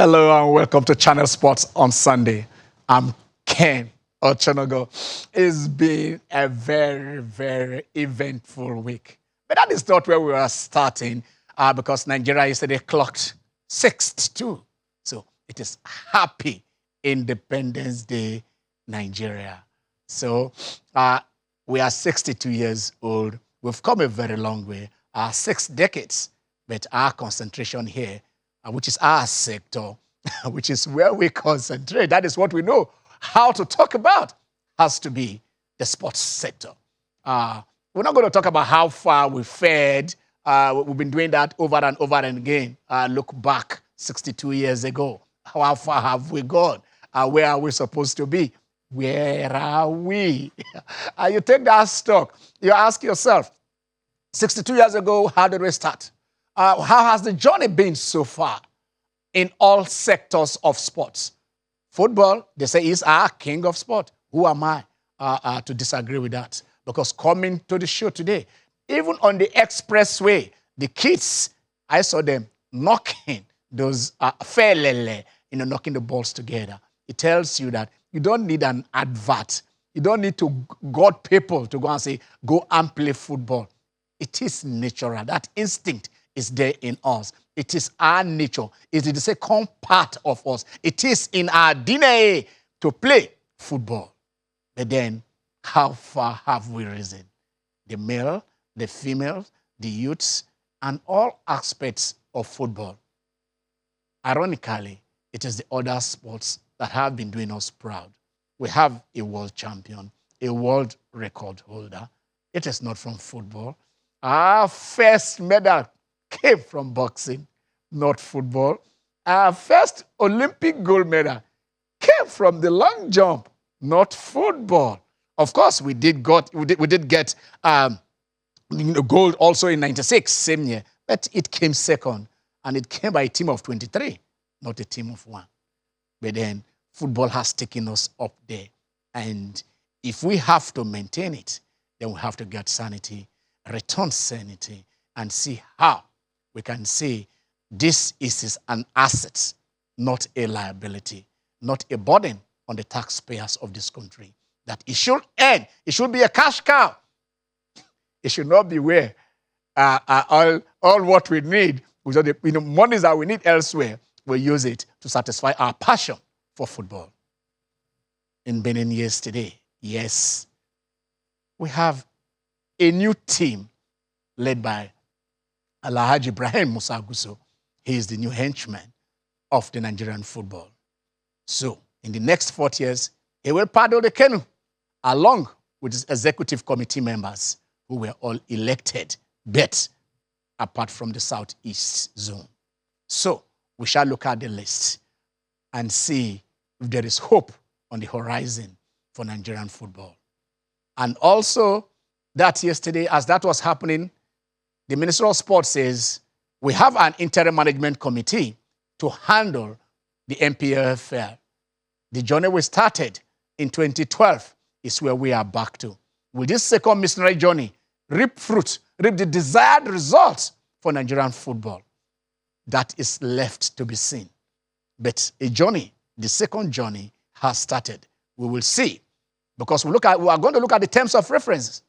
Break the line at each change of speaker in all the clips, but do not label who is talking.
Hello and welcome to Channel Sports on Sunday. I'm Ken Ochonogo. It's been a very eventful week. But that is not where we are starting because Nigeria yesterday clocked 62. So it is Happy Independence Day, Nigeria. So we are 62 years old. We've come a very long way, 6 decades. But our concentration here, which is our sector, which is where we concentrate, that is what we know how to talk about, has to be the sports sector. We're not going to talk about how far we fared. We've been doing that over and over and again. Look back 62 years ago. How far have we gone? Where are we supposed to be? Where are we? You take that stock. You ask yourself, 62 years ago, how did we start? How has the journey been so far in all sectors of sports? Football, they say, is our king of sport. Who am I to disagree with that? Because coming to the show today, even on the expressway, the kids, I saw them knocking those fairlele, knocking the balls together. It tells you that you don't need an advert. You don't need to goad people to go and say, go and play football. It is natural. That instinct is there in us. It is our nature. It is the second part of us. It is in our DNA to play football. But then, how far have we risen? The male, the female, the youths, and all aspects of football. Ironically, it is the other sports that have been doing us proud. We have a world champion, a world record holder. It is not from football. Our first medal came from boxing, not football. Our first Olympic gold medal came from the long jump, not football. Of course, we did get gold also in '96, same year, but it came second, and it came by a team of 23, not a team of 1. But then football has taken us up there, and if we have to maintain it, then we have to get sanity, return sanity, and see how we can say this is an asset, not a liability, not a burden on the taxpayers of this country. That it should earn. It should be a cash cow. It should not be where all what we need, monies that we need elsewhere, we use it to satisfy our passion for football. In Benin yesterday, yes, we have a new team led by Ibrahim Gusau. He is the new henchman of the Nigerian football. So, in the next 4 years, he will paddle the canoe along with his executive committee members who were all elected, but apart from the Southeast zone. So, we shall look at the list and see if there is hope on the horizon for Nigerian football. And also, that yesterday, as that was happening, the Minister of Sports says, we have an interim management committee to handle the NPFL. The journey we started in 2012 is where we are back to. Will this second missionary journey reap fruit, reap the desired results for Nigerian football? That is left to be seen. But a journey, the second journey, has started. We will see. Because we are going to look at the terms of reference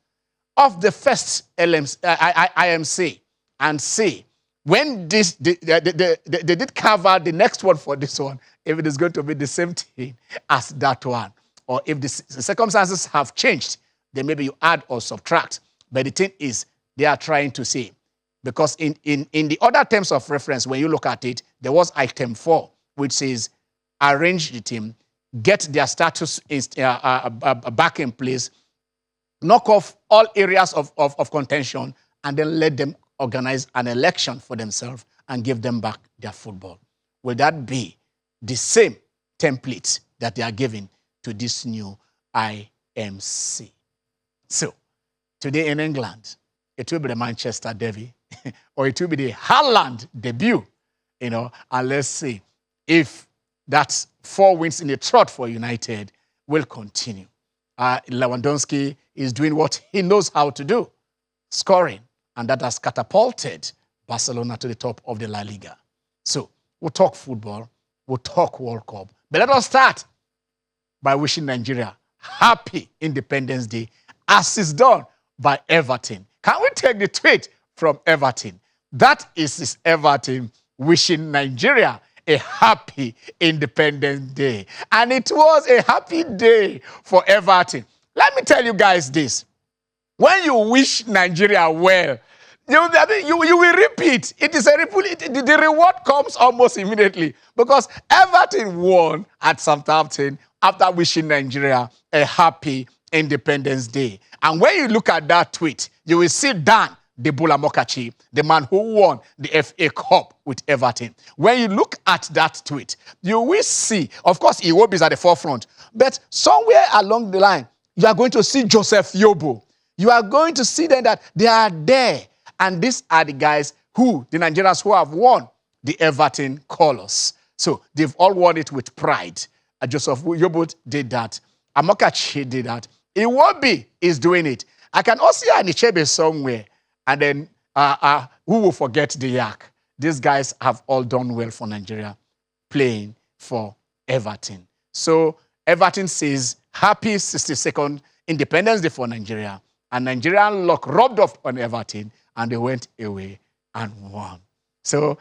of the first IMC and see when they did cover the next one for this one, if it is going to be the same thing as that one, or if the circumstances have changed, then maybe you add or subtract. But the thing is, they are trying to see. Because in the other terms of reference, when you look at it, there was item 4, which says, arrange the team, get their status back in place, knock off all areas of contention, and then let them organize an election for themselves and give them back their football. Will that be the same template that they are giving to this new IMC? So, today in England, it will be the Manchester Derby, or it will be the Haaland debut, and let's see if that 4 wins in a trot for United will continue. Lewandowski is doing what he knows how to do, scoring, and that has catapulted Barcelona to the top of the La Liga. So, we'll talk football, we'll talk World Cup. But let us start by wishing Nigeria happy Independence Day, as is done by Everton. Can we take the tweet from Everton? That is Everton wishing Nigeria a happy Independence Day. And it was a happy day for Everton. Let me tell you guys this. When you wish Nigeria well, you will repeat. It is the reward comes almost immediately, because Everton won at Southampton after wishing Nigeria a happy Independence Day. And when you look at that tweet, you will see Dan Debula Mokachi, the man who won the FA Cup with Everton. When you look at that tweet, you will see, of course, Iwobi is at the forefront, but somewhere along the line, you are going to see Joseph Yobo. You are going to see then that they are there. And these are the guys the Nigerians who have won the Everton colours. So they've all won it with pride. Joseph Yobo did that. Amokachi did that. Iwobi is doing it. I can also see Anichebe somewhere. And then who will forget the Yak? These guys have all done well for Nigeria, playing for Everton. So Everton says, happy 62nd Independence Day for Nigeria. And Nigerian luck rubbed off on Everton, and they went away and won. So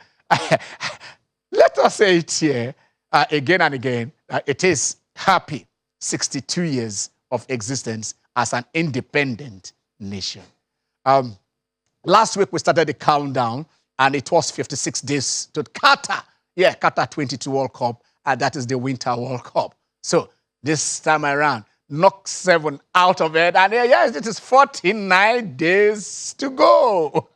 let us say it here again and again. It is happy 62 years of existence as an independent nation. Last week, we started the countdown, and it was 56 days to Qatar. Yeah, Qatar 22 World Cup, and that is the Winter World Cup. So this time around, knock 7 out of it, and yes, it is 49 days to go.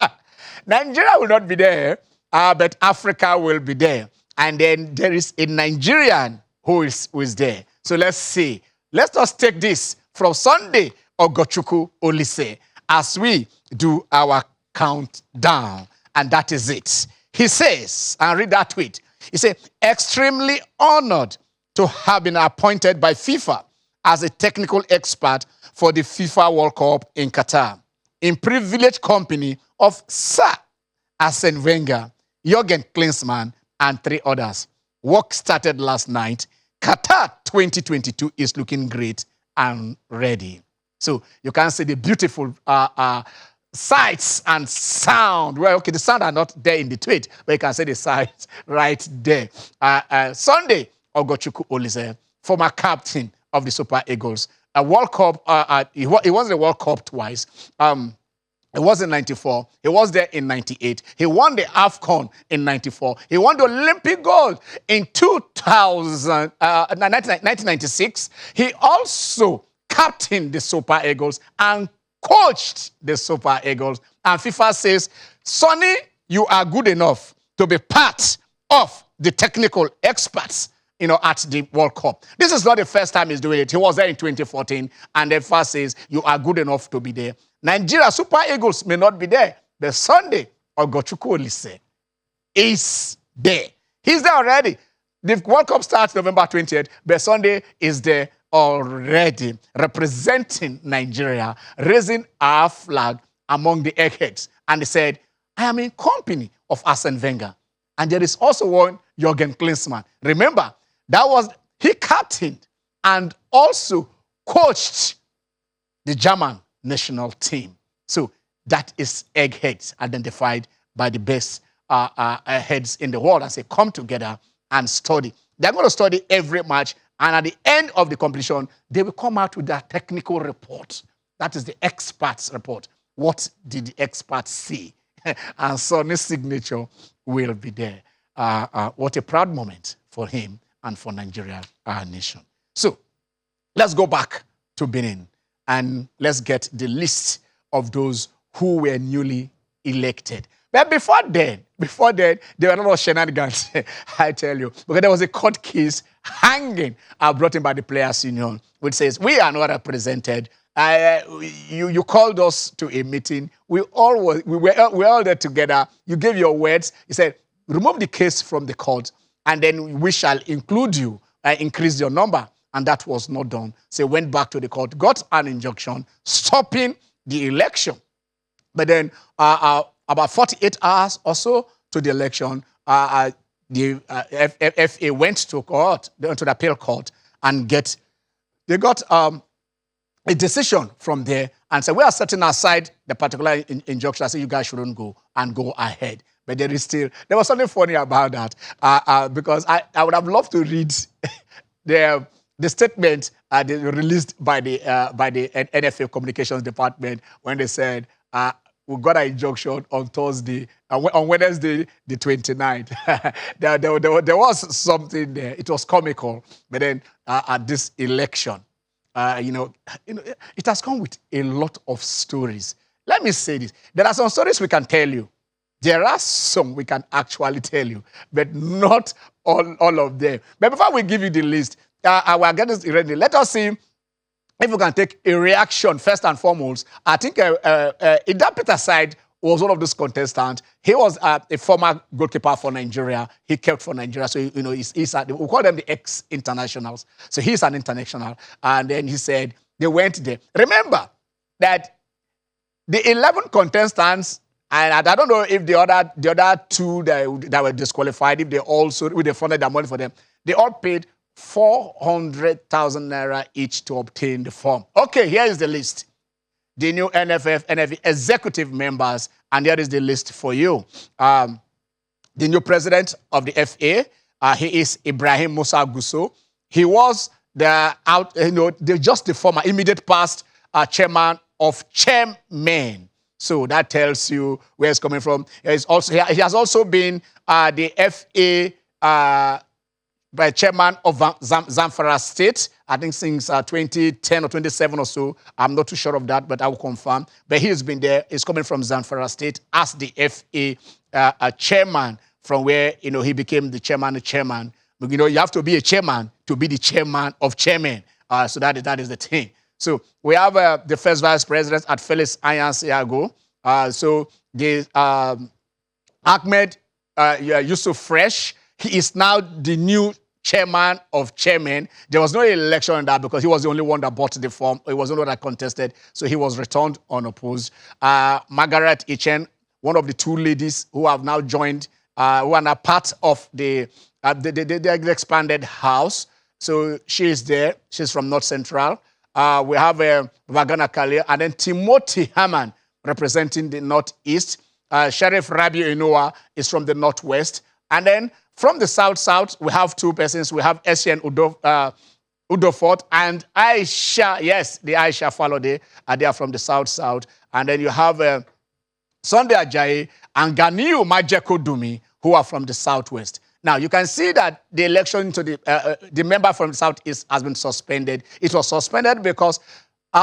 Nigeria will not be there, but Africa will be there. And then there is a Nigerian who is there. So let's see. Let's just take this from Sunday Ogochukwu Olise as we do our countdown. And that is it. He says, and read that tweet, he said, extremely honored to have been appointed by FIFA as a technical expert for the FIFA World Cup in Qatar, in privileged company of Sir Arsene Wenger, Jürgen Klinsmann, and 3 others. Work started last night. Qatar 2022 is looking great and ready. So you can see the beautiful sights and sound. Well, okay, the sound are not there in the tweet, but you can see the sights right there. Sunday, Ogochukwu Olise, former captain of the Super Eagles, a World Cup. He won the World Cup twice. He was in 94. He was there in 98. He won the AFCON in 94. He won the Olympic gold in 1996. He also captained the Super Eagles and coached the Super Eagles. And FIFA says, Sonny, you are good enough to be part of the technical experts, at the World Cup. This is not the first time he's doing it. He was there in 2014, and the FIFA says, you are good enough to be there. Nigeria Super Eagles may not be there, but Sunday, Ogochukwu Olise is there. He's there already. The World Cup starts November 20th, but Sunday is there already, representing Nigeria, raising our flag among the eggheads. And he said, I am in company of Arsene Wenger. And there is also one, Jürgen Klinsmann. Remember, he captained and also coached the German national team. So that is eggheads identified by the best heads in the world and say, come together and study. They're going to study every match, and at the end of the competition, they will come out with their technical report. That is the experts' report. What did the experts see? And Sonny's signature will be there. What a proud moment for him and for Nigeria, our nation. So let's go back to Benin and let's get the list of those who were newly elected. But before then, there were a lot of shenanigans, I tell you, because there was a court case hanging brought in by the Players Union, which says, we are not represented. You called us to a meeting. We were all there together. You gave your words. You said, remove the case from the court, and then we shall include you, increase your number. And that was not done. So went back to the court, got an injunction stopping the election. But then about 48 hours or so to the election, the the FA went to court, to the appeal court, and they got a decision from there and said, we are setting aside the particular injunction. I say you guys shouldn't go and go ahead. But there was something funny about that because I would have loved to read the statement released by the NFF Communications Department when they said, we got an injunction on Thursday, on Wednesday, the 29th. there was something there. It was comical. But then at this election, it has come with a lot of stories. Let me say this. There are some stories we can tell you. There are some we can actually tell you, but not all of them. But before we give you the list, I will get this ready. Let us see if we can take a reaction first and foremost. I think in that Peter side was one of those contestants. He was a former goalkeeper for Nigeria. He kept for Nigeria. So, he's we call them the ex-internationals. So he's an international. And then he said they went there. Remember that the 11 contestants, and I don't know if the other two that were disqualified, if they funded their money for them, they all paid 400,000 naira each to obtain the form. Okay, here is the list. The new NFF executive members, and here is the list for you. The new president of the FA, he is Ibrahim Musa Gusau. He was just the former immediate past chairman of chairmen. So that tells you where it's coming from. He has also been the FA chairman of Zamfara State, I think since 2010 or 2007 or so. I'm not too sure of that, but I will confirm. But he has been there. He's coming from Zamfara State as the FA chairman, from where he became the chairman. But, you have to be a chairman to be the chairman of chairmen. So that is the thing. So we have the first vice president at Felix Anyansiago. So the Ahmed Yusuf Fresh, he is now the new chairman of chairmen. There was no election on that because he was the only one that bought the form. He was the only one that contested, so he was returned unopposed. Margaret Ichen, one of the two ladies who have now joined, who are now part of the expanded house. So she is there. She's from North Central. We have Vagana Kalia, and then Timothy Haman representing the Northeast. Sheriff Rabi Inoa is from the Northwest. And then from the South, we have two persons. We have Essien Udofort and Aisha. Yes, the Aisha Falode. They are from the South. And then you have Sunday Ajayi and Ganiu Majeko Dumi, who are from the Southwest. Now, you can see that the election to the member from the Southeast has been suspended. It was suspended because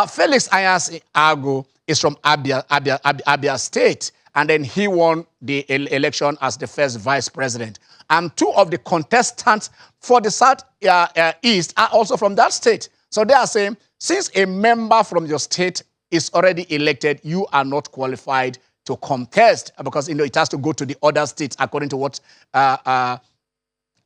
Felix Anyansiago is from Abia State, and then he won the election as the first vice president. And two of the contestants for the Southeast are also from that state. So they are saying, since a member from your state is already elected, you are not qualified to contest because it has to go to the other states according to what the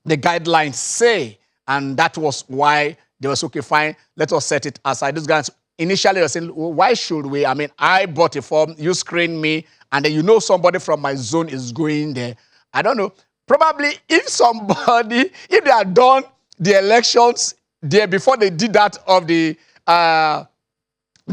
guidelines say. And that was why they were okay, fine, let us set it aside. Those guys initially were saying, well, why should we? I mean, I bought a form, you screened me, and then somebody from my zone is going there. I don't know. Probably if they had done the elections there before they did that of the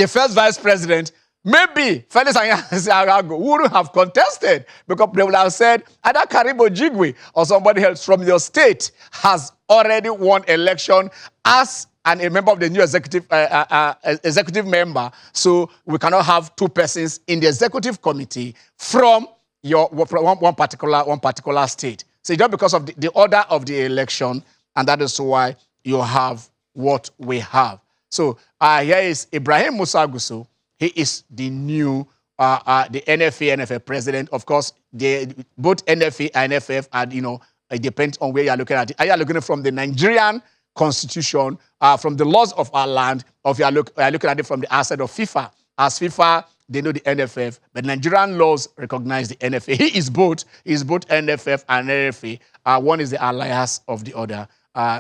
first vice president, maybe Felix Anyansiago wouldn't have contested because they would have said either Karibo Jigwe or somebody else from your state has already won election as a member of the new executive member. So we cannot have two persons in the executive committee from one particular state. So just because of the order of the election, and that is why you have what we have. So here is Ibrahim Musa Gusau. He is the new the NFF president. Of course, both NFA and NFF are, it depends on where you are looking at it. Are you looking at it from the Nigerian constitution, from the laws of our land, or if you are looking at it from the asset of FIFA? As FIFA, they know the NFF, but Nigerian laws recognize the NFA. He is both NFF and NFA. One is the alliance of the other.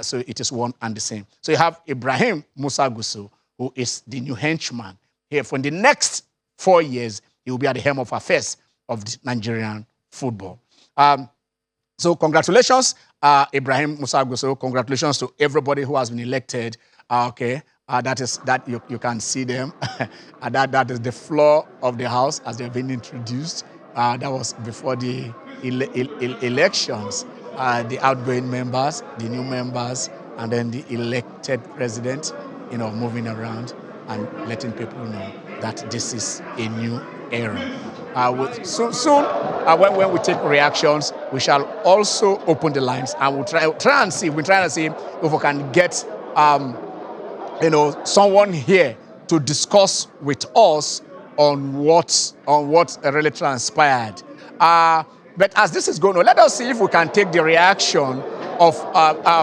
So it is one and the same. So you have Ibrahim Musa Gusau, who is the new henchman. Here, for the next 4 years, he will be at the helm of affairs of the Nigerian football. So congratulations, Ibrahim Musa Gusau. Congratulations to everybody who has been elected. That you can see them. That is the floor of the house as they've been introduced. That was before the elections. The outgoing members, the new members, and then the elected president, moving around and letting people know that this is a new era. Soon, when we take reactions, we shall also open the lines and we'll try and see. We're trying to see if we can get someone here to discuss with us on what really transpired. But as this is going on, let us see if we can take the reaction of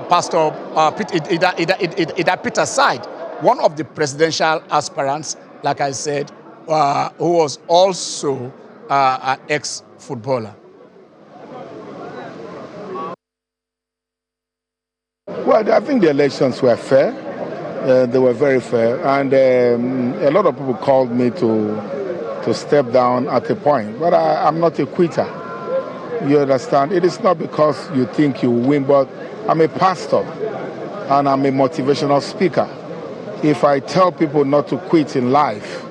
Pastor Ida Peter's side, one of the presidential aspirants, like I said, who was also an ex-footballer.
Well, I think the elections were fair. They were very fair. And a lot of people called me to step down at a point. But I'm not a quitter. You understand? It is not because you think you win, but I'm a pastor and I'm a motivational speaker. If I tell people not to quit in life,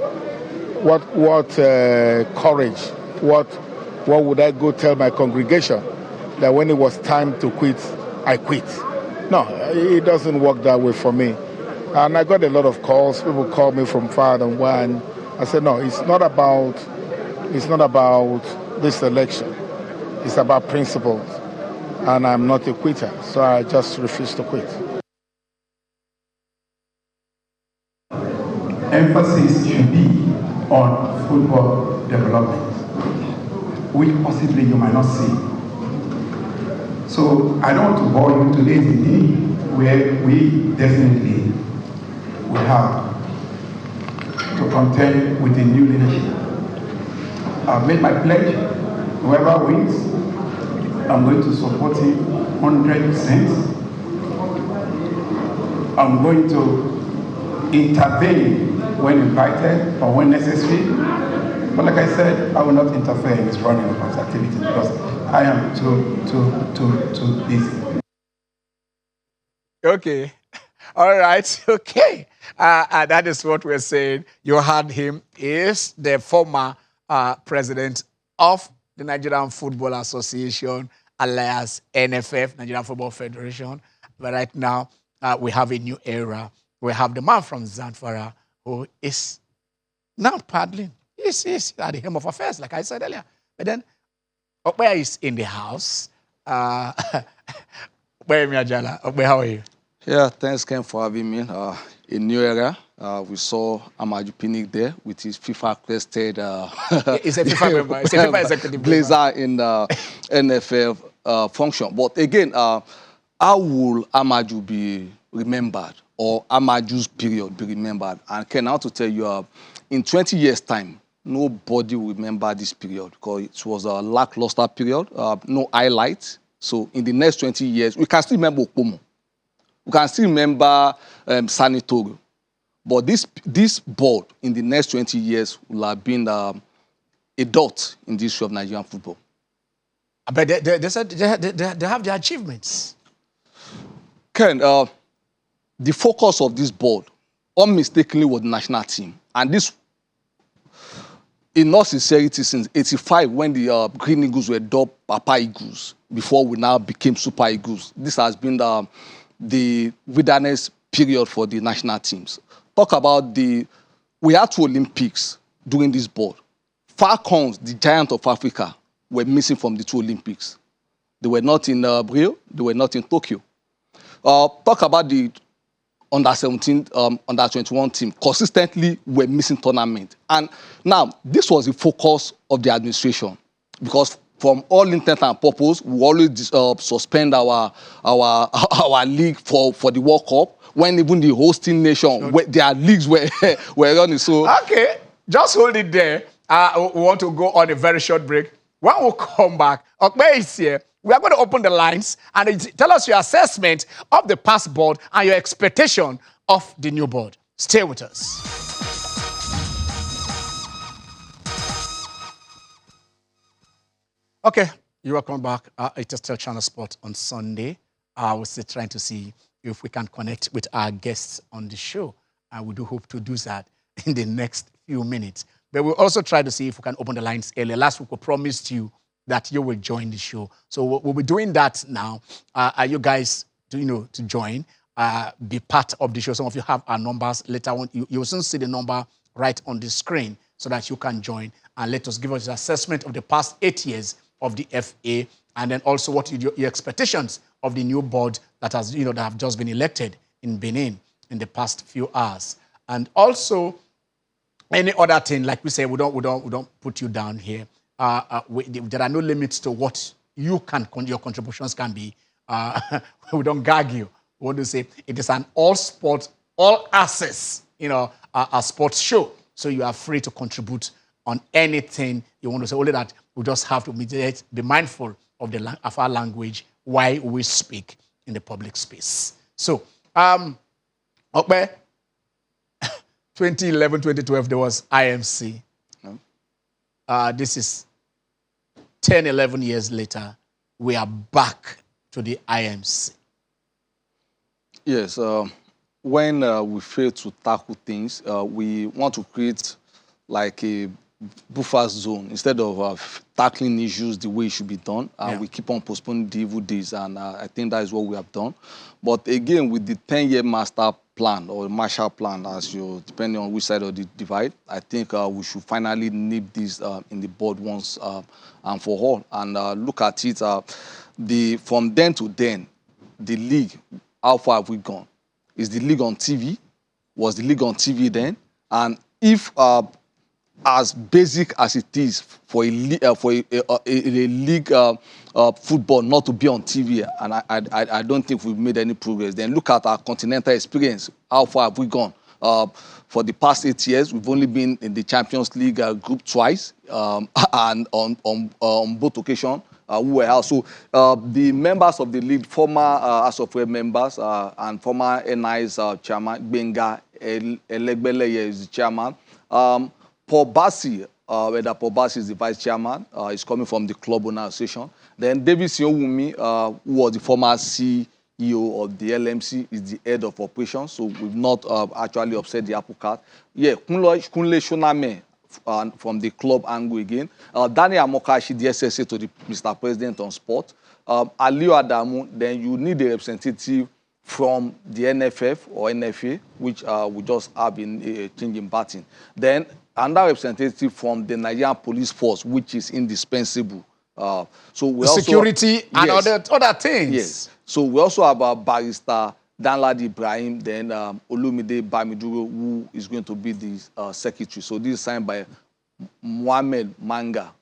what courage, what would I go tell my congregation that when it was time to quit, I quit? No, it doesn't work that way for me. And I got a lot of calls. People call me from far and wide. I said, no, it's not about this election. It's about principles. And I'm not a quitter, so I just refuse to quit.
Emphasis should be on football development, which possibly you might not see. So I don't want to bore you. Today is the day where we definitely will have to contend with the new leadership. I've made my pledge. Whoever wins, I'm going to support him 100%. I'm going to intervene when invited or when necessary. But like I said, I will not interfere in his running of his activities because I am too busy.
Okay. All right. Okay. That is what we're saying. You heard him. He is the former president of the Nigerian Football Association, alias NFF, Nigerian Football Federation. But right now, we have a new era. We have the man from Zamfara who is now paddling. He's at the helm of affairs, like I said earlier. But then, Okwe is in the house. Okwe Miajala, Okwe, how are you?
Yeah, thanks, Ken, for having me. A new era. We saw Amaju Pinnick there with his FIFA-crested...
He's a FIFA member. He's a FIFA executive
blazer in the NFF function. But again, how will Amaju be remembered, or Amaju's period be remembered? And Ken, I want to tell you, in 20 years' time, nobody will remember this period because it was a lackluster period, no highlights. So in the next 20 years, we can still remember Okumu. We can still remember Sanitorio. But this board in the next 20 years will have been a dot in the history of Nigerian football.
But they said they have their achievements.
Ken, the focus of this board unmistakably was the national team. And this, in all sincerity, since 85, when the Green Eagles were dubbed Papa Eagles, before we now became Super Eagles, this has been the wilderness period for the national teams. Talk about we had 2 Olympics during this board. Falcons, the giant of Africa, were missing from the 2 Olympics. They were not in Rio, they were not in Tokyo. Talk about the under-17, under-21 team, consistently were missing tournament. And now, this was the focus of the administration, because from all intent and purpose, we always suspend our league for the World Cup, when even the hosting nation, their leagues were running. So
okay, just hold it there. We want to go on a very short break. When we come back, Okwe is here. We are going to open the lines and tell us your assessment of the past board and your expectation of the new board. Stay with us. Okay, You're welcome back. It is still Channel Sport on Sunday. We're still trying to see if we can connect with our guests on the show. And we do hope to do that in the next few minutes. But we'll also try to see if we can open the lines earlier. Last week, we promised you that you will join the show. So we'll be doing that now. Are you guys, to join, be part of the show? Some of you have our numbers. Later on, you'll soon see the number right on the screen so that you can join and let us give us an assessment of the past 8 years of the FA, and then also what your expectations of the new board that has, that have just been elected in Benin in the past few hours, and also any other thing. Like we say, we don't put you down here. There are no limits to what your contributions can be. We don't gag you. We want to say it is an all sport, all access, a sports show. So you are free to contribute on anything you want to say. Only that we just have to be mindful of our language while we speak in the public space. So, okay, 2011, 2012, there was IMC. This is 10, 11 years later. We are back to the IMC.
Yes. When we fail to tackle things, we want to create like a buffer zone instead of tackling issues the way it should be done. We keep on postponing the evil days, and I think that is what we have done. But again, with the 10-year master plan or Marshall Plan, depending on which side of the divide, I think we should finally nip this in the board once and for all, and look at it. From then to then, the league, how far have we gone? Is the league on TV? Was the league on TV then? And if as basic as it is for a league football not to be on TV, and I don't think we've made any progress, then look at our continental experience. How far have we gone? For the past 8 years, we've only been in the Champions League group twice, and on both occasions, we were out. So the members of the league, former House of Rep members and former NI's chairman, Benga Elegbeleye is the chairman. Paul Bassi, whether Paul Bassi is the vice chairman, is coming from the Club Owner Association. Then David Sionwumi, who was the former CEO of the LMC, is the head of operations. So we've not actually upset the apple cart. Yeah, Kunle Shoname from the club angle again. Daniel Amokashi, the SSA to the Mr. President on sport. Aliu Adamu, then you need a representative from the NFF or NFA, which we just have in changing batting. Then another representative from the Nigerian police force, which is indispensable. So we also
security and other things.
Yes. So we also have a barrister, Danladi Ibrahim, then Olumide Bamiduro, who is going to be the secretary. So this is signed by Mohammed Manga.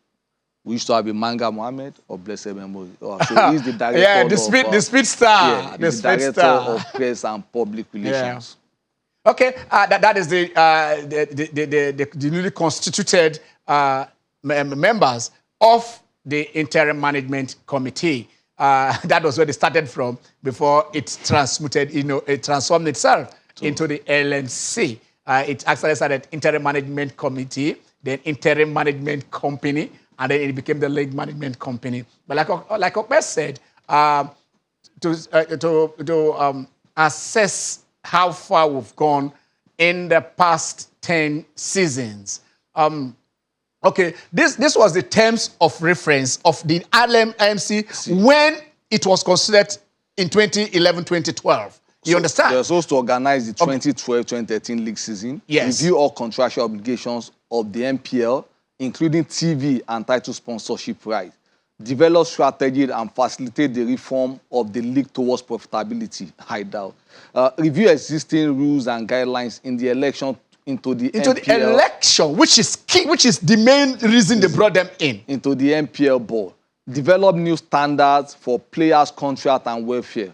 We used to have a Manga Mohammed or Blessed Memory. So he's the director
the speed star.
Yeah, the director of press and public relations.
Yeah. Okay, that is the newly constituted members of the interim management committee. That was where they started from before it transmuted, it transformed itself into the LMC. It actually started interim management committee, then interim management company, and then it became the league management company. But like Okpe said, to assess how far we've gone in the past 10 seasons. Okay, this was the terms of reference of the LMC when it was considered in 2011-2012. You understand?
They were supposed to organize the 2012-2013 league season, review all contractual obligations of the NPL, including TV and title sponsorship rights, develop strategy and facilitate the reform of the league towards profitability, I doubt. Review existing rules and guidelines in the election into the
election, which is key, which is the main reason they brought them in.
Into the NPL board. Develop new standards for players' contract and welfare.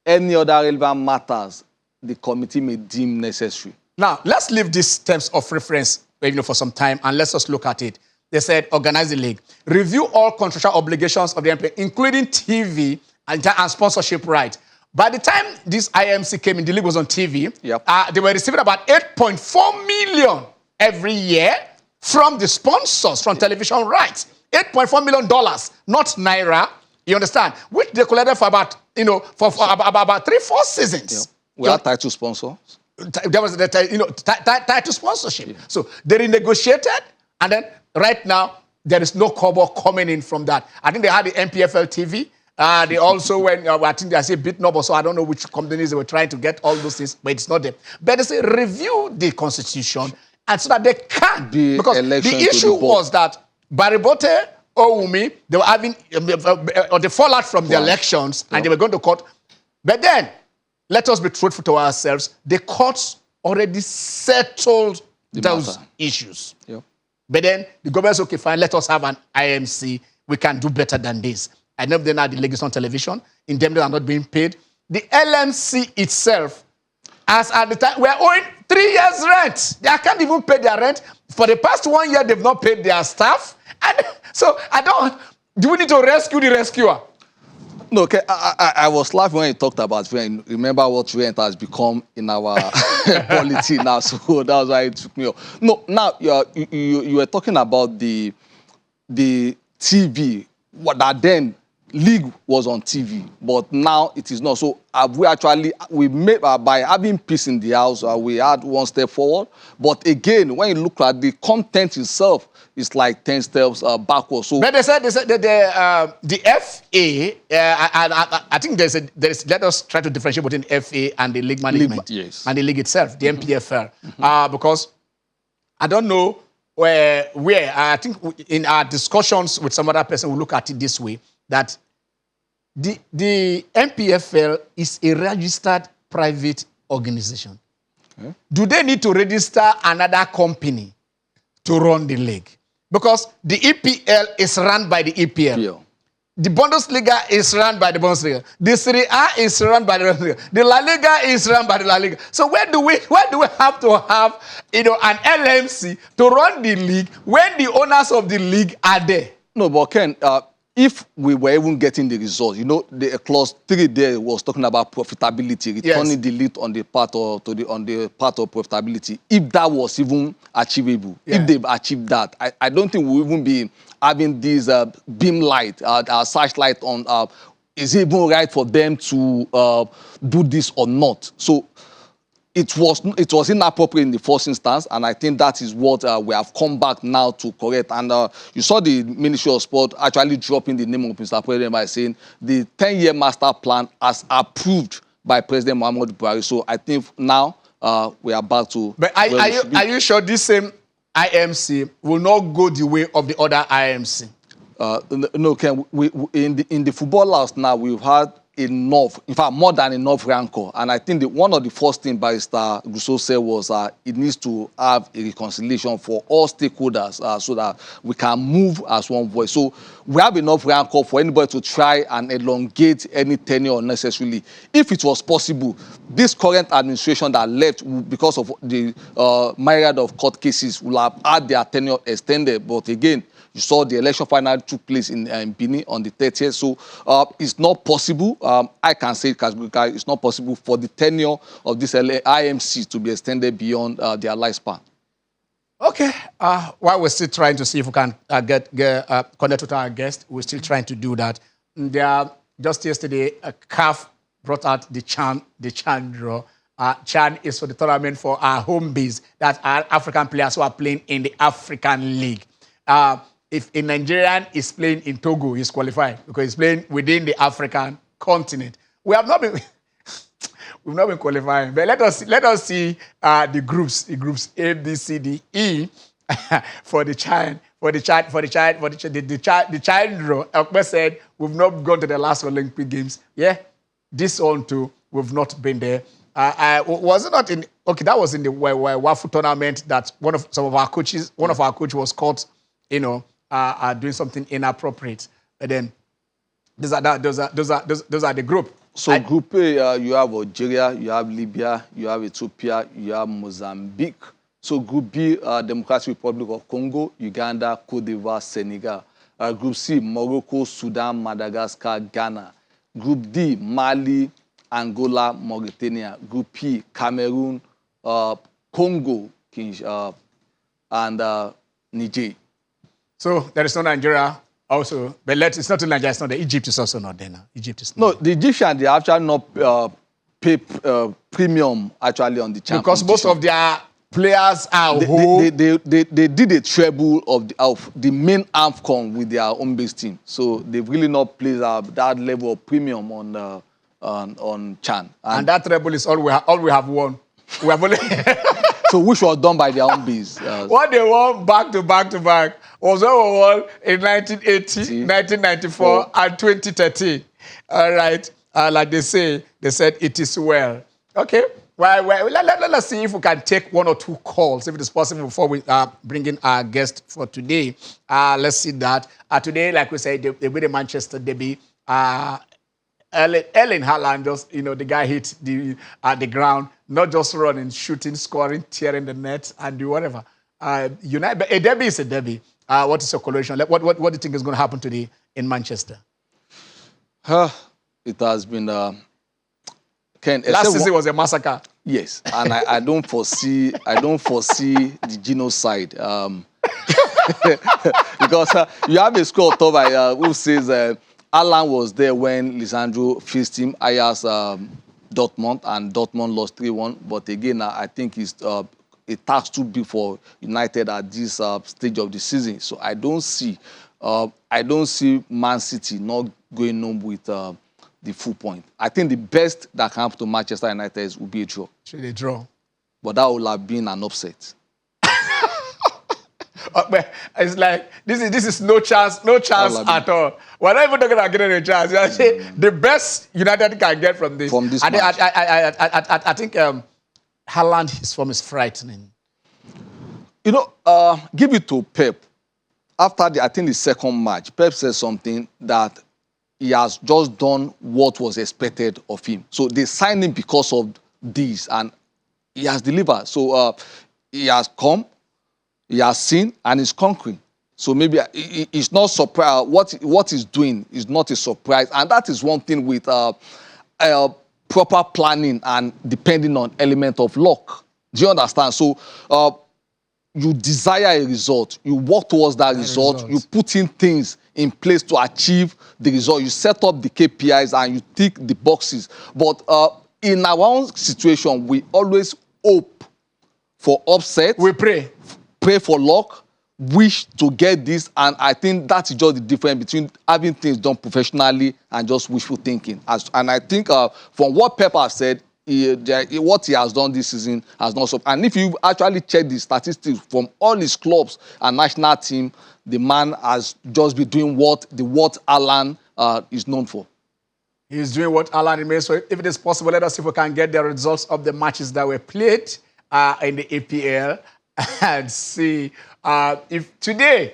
Any other relevant matters the committee may deem necessary.
Now, let's leave these terms of reference for some time and let's just look at it. They said, organize the league. Review all contractual obligations of the NPL, including TV and sponsorship rights. By the time this IMC came in, the league was on TV. They were receiving about 8.4 million every year from the sponsors, from television rights. $8.4 million, not naira. You understand? Which they collected for about, for about 3-4 seasons.
Yeah. We had title sponsors.
There was the title sponsorship. Yeah. So they renegotiated, and then right now there is no kobo coming in from that. I think they had the NPFL TV. They also went, I think they say Bitnob, so I don't know which companies they were trying to get all those things, but it's not them. But they say review the constitution, and so that they can. Because the issue was that Baribote, Owumi, they were having the fallout from the elections, and they were going to court. But then, let us be truthful to ourselves, the courts already settled those issues. Yep. But then the government said, okay, fine, let us have an IMC. We can do better than this. I know they're not the legacy on television. Indemnity are not being paid. The LMC itself, as at the time, we're owing 3 years' rent. They can't even pay their rent. For the past 1 year, they've not paid their staff. And so do we need to rescue the rescuer?
No, okay. I was laughing when you talked about rent. Remember what rent has become in our polity now. So that was why it took me off. No, now you were talking about the TV. What that then league was on TV, but now it is not. So we made by having peace in the house, we had one step forward. But again, when you look at the content itself, it's like 10 steps backwards. So,
but they said the FA. I think let us try to differentiate between FA and the league management,
yes,
and the league itself, the NPFL, because I don't know where I think in our discussions with some other person, we look at it this way, that the NPFL is a registered private organization. Okay. Do they need to register another company to run the league? Because the EPL is run by the EPL. Yeah. The Bundesliga is run by the Bundesliga. The Serie A is run by the Bundesliga. The La Liga is run by the La Liga. So why do we have to have an LMC to run the league when the owners of the league are there?
No, but Ken, if we were even getting the results, the clause 3 there was talking about profitability, returning the lead on the part of profitability. If that was even achievable, if they've achieved that, I don't think we'll even be having this beam light, search light on. Is it even right for them to do this or not? So it was inappropriate in the first instance, and I think that is what we have come back now to correct. And you saw the Ministry of Sport actually dropping the name of Mr. President by saying the 10-year master plan as approved by President Muhammadu Buhari. So I think now we are back to.
But are you sure this same IMC will not go the way of the other IMC?
No, Ken. In the football house now, we've had enough, in fact, more than enough rancor. And I think one of the first things Barrister Gusau said was it needs to have a reconciliation for all stakeholders so that we can move as one voice. So we have enough rancor for anybody to try and elongate any tenure unnecessarily. If it was possible, this current administration that left because of the myriad of court cases will have had their tenure extended. But again, you saw the election finally took place in Benin on the 30th. So it's not possible. I can say categorically it's not possible for the tenure of this IMC to be extended beyond their lifespan.
Okay. While we're still trying to see if we can get connect with our guest, we're still trying to do that. Just yesterday, CAF brought out the Chan draw. Chan is for the tournament for our home base. That's our African players who are playing in the African League. If a Nigerian is playing in Togo, he's qualified because he's playing within the African continent. We've not been qualifying, but let us see the groups A, B, C, D, E for the child draw. Elkbe said we've not gone to the last Olympic Games. Yeah, this one too, we've not been there. Was it not in? Okay, that was in the Wafu tournament that one of our coaches was caught, doing something inappropriate. But then those are the group.
So Group A, you have Algeria, you have Libya, you have Ethiopia, you have Mozambique. So Group B, Democratic Republic of Congo, Uganda, Cote d'Ivoire, Senegal. Group C, Morocco, Sudan, Madagascar, Ghana. Group D, Mali, Angola, Mauritania. Group E, Cameroon, Congo, and Niger.
So there is no Nigeria Also, but it's not in Nigeria, it's not there. Egypt is also not there now. Egypt is not
No,
there.
the Egyptian, they actually not pay premium actually on the championship.
Because most of their players are
they did a treble of the main AFCON with their own base team. So they've really not played that level of premium on Chan.
And that treble is all we have won. We have only
so which was done by their own base.
What they won back to back was what we won in 1980, 1994, and 2013. All right. Like they said it is well. Okay. Well, let's see if we can take one or two calls, if it is possible, before we bring in our guest for today. Let's see that. Today, like we said, they beat the Manchester derby. Erling Haaland just, the guy hit the ground, not just running, shooting, scoring, tearing the net, and do whatever. United, a derby is a derby. What is your correlation? What do you think is going to happen today in Manchester?
It has been... Ken,
last season was a massacre.
Yes, and I don't foresee the genocide because you have a score author by who says Alan was there when Lisandro faced him Ajax Dortmund, and Dortmund lost 3-1. But again, I think it's a task too big for United at this stage of the season. So I don't see Man City not going home with the full point. I think the best that can happen to Manchester United will be a draw.
Should a draw?
But that would have been an upset.
But it's like this is no chance at all. We're not even talking about getting a chance. You know, the best United can get from this.
Match.
I think Haaland, his form is frightening.
Give it to Pep. After I think the second match, Pep said something that he has just done what was expected of him. So they signed him because of this, and he has delivered. So he has come, he has seen, and he's conquering. So maybe he's not surprised. What he's doing is not a surprise. And that is one thing with proper planning and depending on element of luck. Do you understand? So you desire a result. You work towards that result. You put in things in place to achieve the result. You set up the KPIs and you tick the boxes. But in our own situation, we always hope for upset.
We pray
for luck, wish to get this, and I think that's just the difference between having things done professionally and just wishful thinking. And I think from what Pep has said, what he has done this season has not stopped. And if you actually check the statistics from all his clubs and national team, the man has just been doing what Alan is known for.
He's doing what Alan remains. So if it is possible, let us see if we can get the results of the matches that were played in the APL and see if today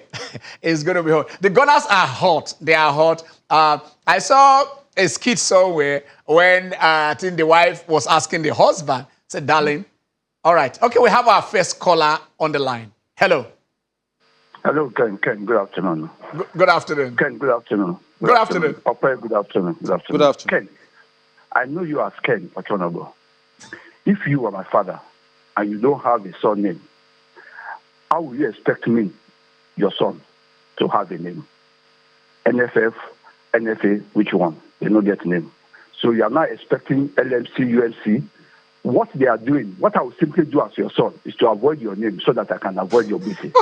is going to be hot. The Gunners are hot. They are hot. I saw a skit somewhere when I think the wife was asking the husband, said, darling, all right, okay, we have our first caller on the line. Hello.
Hello, Ken. Good afternoon.
Good afternoon.
Ken, good afternoon.
Good afternoon.
Ope, good afternoon. Good afternoon.
Good afternoon.
Ken, I know you as Ken Ochonogo. If you were my father and you don't have a son name, how will you expect me, your son, to have a name? NFF, NFA, which one? They don't get name. So you are not expecting LMC, UMC. What they are doing, what I will simply do as your son is to avoid your name so that I can avoid your BC.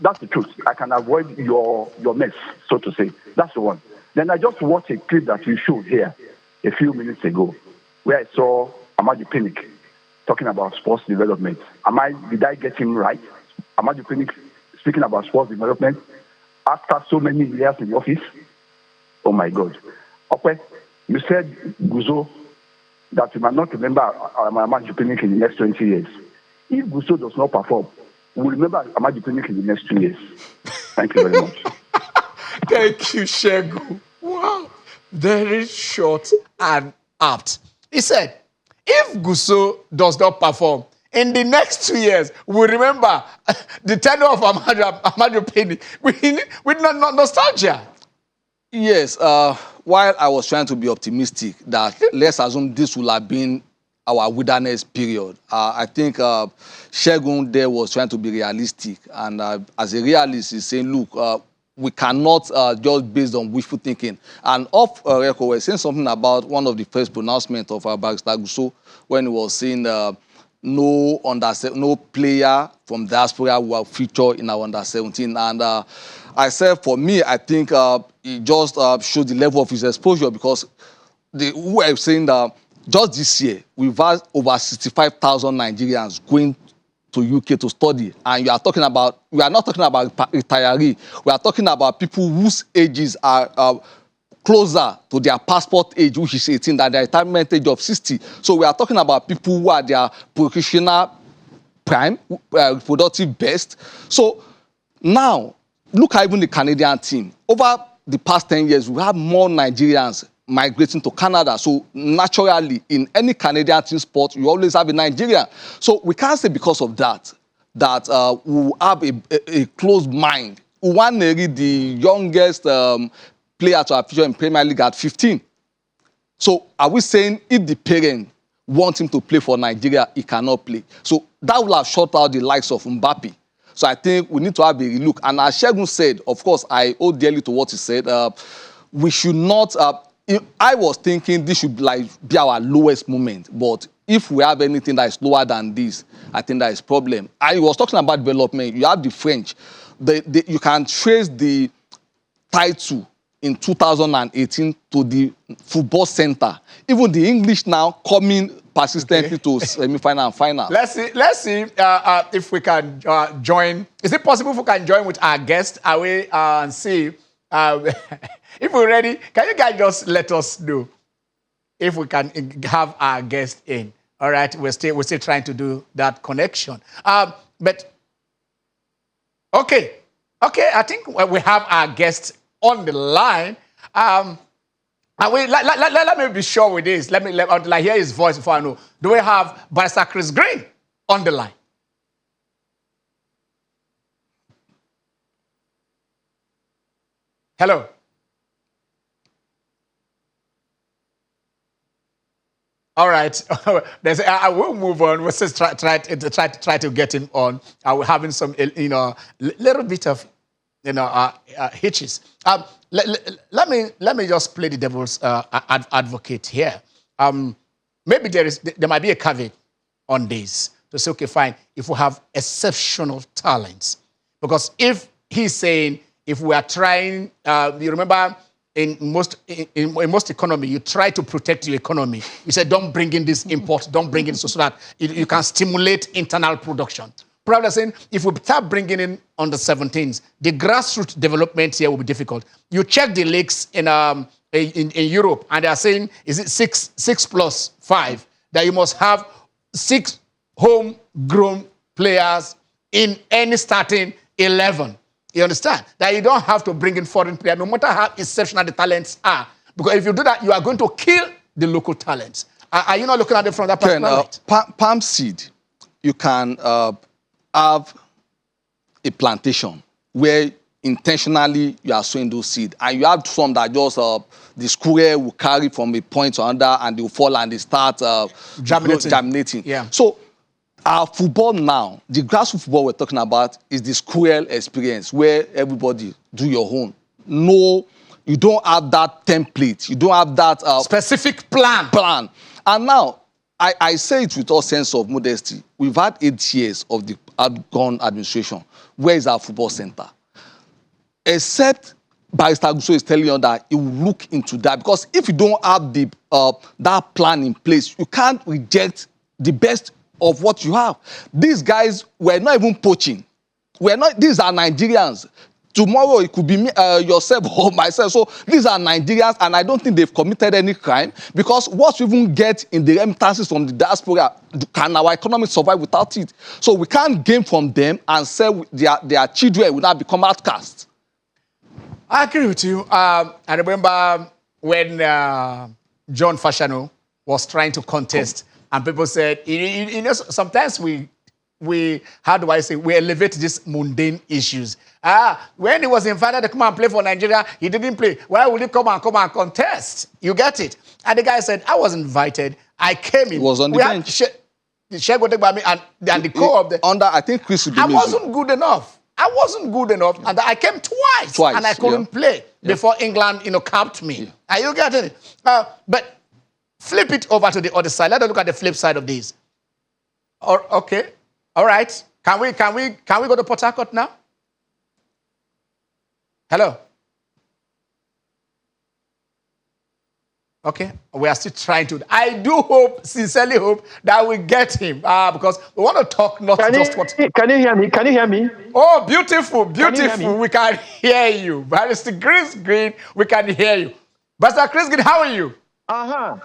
That's the truth. I can avoid your mess, so to say. That's the one. Then I just watched a clip that you showed here a few minutes ago where I saw Amaju Pinnick talking about sports development. Did I get him right? Amaju Pinnick speaking about sports development after so many years in the office? Oh my God. Okay, you said, Gusau, that you might not remember Amaju Pinnick in the next 20 years. If Gusau does not perform, we'll remember Amaju Pinnick in the next 2 years. Thank you very much.
Thank you, Shegu. Wow. Very short and apt. He said, if Gusau does not perform, in the next 2 years, we'll remember the tenure of Amaju Pinnick with nostalgia.
Yes, while I was trying to be optimistic that let's assume this will have been our wilderness period, I think Shegun there was trying to be realistic. And as a realist, he's saying, look, we cannot just based on wishful thinking. And off record, we're saying something about one of the first pronouncements of our Barrister Gusau when he was saying no player from diaspora will feature in our under-17. And I said, for me, I think it just showed the level of his exposure, because we were saying that just this year, we've had over 65,000 Nigerians going to UK to study. And we are not talking about retiree. We are talking about people whose ages are closer to their passport age, which is 18, than their retirement age of 60. So we are talking about people who are their professional prime, productive best. So now, look at even the Canadian team. Over the past 10 years, we have more Nigerians migrating to Canada. So naturally, in any Canadian team sport, you always have a Nigerian. So we can't say because of that we have a closed mind. Uwaneri, the youngest player to have featured in Premier League at 15. So are we saying if the parent wants him to play for Nigeria, he cannot play? So that will have shut out the likes of Mbappe. So I think we need to have a look. And as Segun said, of course, I owe dearly to what he said. We should not... I was thinking this should be our lowest moment. But if we have anything that is lower than this, I think that is a problem. I was talking about development. You have the French. You can trace the title in 2018 to the football center. Even the English now coming persistently to semi-final and final.
Let's see if we can join. Is it possible if we can join with our guest away and see if we're ready? Can you guys just let us know if we can have our guest in? All right, we're still trying to do that connection. But okay, I think we have our guest on the line. Let me be sure with this. Let me hear his voice before I know. Do we have Barrister Chris Green on the line? Hello. All right. I will move on. We'll just try to get him on. We're having some, little bit of, hitches. Let me just play the devil's advocate here. Maybe there might be a caveat on this to say, okay, fine, if we have exceptional talents, because if he's saying if we are trying, you remember in most economy, you try to protect your economy. You said don't bring in this import, don't bring in so that you can stimulate internal production. Probably saying if we start bringing in under 17s, the grassroots development here will be difficult. You check the leagues in Europe, and they are saying is it 6+5 that you must have 6 homegrown players in any starting 11. You understand? That you don't have to bring in foreign players, no matter how exceptional the talents are. Because if you do that, you are going to kill the local talents. Are you not looking at it from that perspective?
Palm seed, you can have a plantation where intentionally you are sowing those seeds. And you have some that just the squirrel will carry from a point to another and they will fall and they start germinating.
Yeah.
So our football now, the grassroots football we're talking about is the squirrel experience where everybody do your own. No, you don't have that template. You don't have that
specific plan.
And now, I say it with all sense of modesty. We've had 8 years of the outgone administration. Where is our football center? Except Barrister Gusau is telling you that he will look into that. Because if you don't have that plan in place, you can't reject the best of what you have. These guys were not even poaching. These are Nigerians. Tomorrow it could be me, yourself or myself. So these are Nigerians, and I don't think they've committed any crime, because what we even get in the remittances from the diaspora, can our economy survive without it? So we can't gain from them and say their children will not become outcasts.
I agree with you. I remember when John Fashanu was trying to contest, and people said, sometimes we how do I say, we elevate these mundane issues. When he was invited to come and play for Nigeria, he didn't play. Why would he come and contest? You get it? And the guy said, I was invited. I came in.
He was on the bench.
The Sheikh by me and the core of the...
I think Chris would be
I wasn't good enough. I wasn't good enough, and I came twice, and I couldn't play before England, capped me.
Yeah.
Are you getting it? But flip it over to the other side. Let us look at the flip side of this. Okay, all right. Can we go to Port Harcourt now? Hello. Okay, we are still trying to. I do hope, sincerely hope, that we get him because we want to talk not just what.
Can you hear me? Can you hear me?
Oh, beautiful, beautiful.
Can
We can hear you. Barrister Chris Green, we can hear you. Barrister Chris Green, how are you?
I'm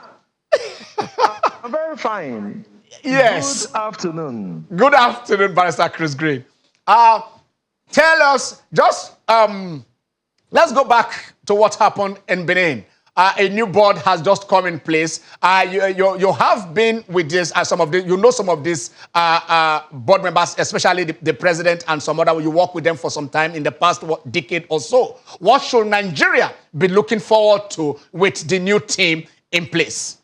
very fine.
Yes.
Good afternoon.
Good afternoon, Barrister Chris Green. Tell us, just let's go back to what happened in Benin. A new board has just come in place. You have been with this, some of these board members, especially the president and some other. You work with them for some time in the past decade or so. What should Nigeria be looking forward to with the new team in place?